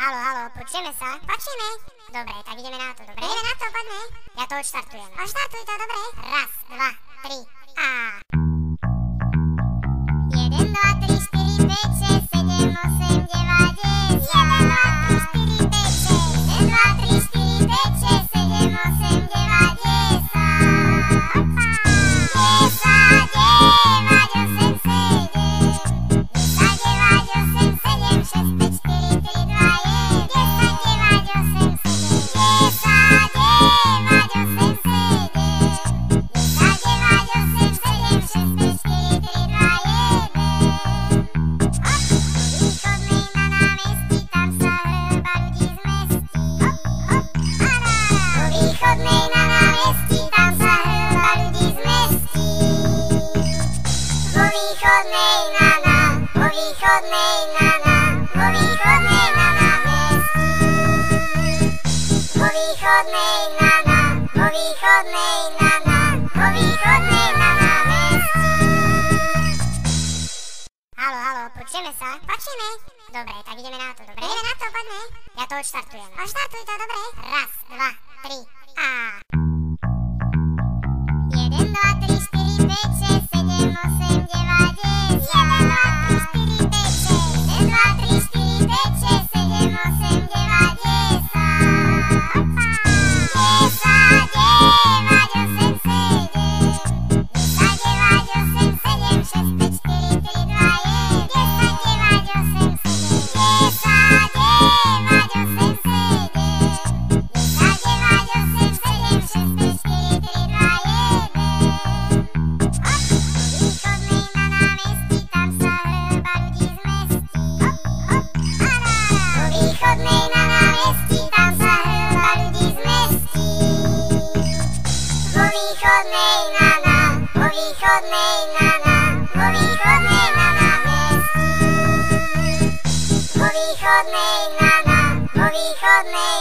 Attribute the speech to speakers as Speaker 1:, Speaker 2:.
Speaker 1: Haló, počujeme sa?
Speaker 2: Počujeme.
Speaker 1: Dobre, tak ideme na to, dobre?
Speaker 2: Ideme na to, poďme.
Speaker 1: Ja to odštartujem.
Speaker 2: Odštartuj to, dobre.
Speaker 1: Raz, dva, tri a...
Speaker 2: 1, 2, 3, 4, 5, 6, 7, 8, 9, 10. 1, 2, 3, 4, 5, 6. 1, 2, 3, 4, 5, 6, 7, 8, 9, 10.
Speaker 1: Haló, počujeme sa?
Speaker 2: Počujeme.
Speaker 1: Dobre, tak ideme na to, dobre?
Speaker 2: Ideme na to, poďme.
Speaker 1: Ja to odštartujem.
Speaker 2: Odštartuj to, dobre.
Speaker 1: Raz, dva, tri a...
Speaker 2: 1, 2, 3, 4, 5, 6, 7, 8, 9, 10. 1, 2, 3, 4, 5, 6. 1, 2, 3, 4, 5, 6, 7, 8, 9,
Speaker 1: Po východnej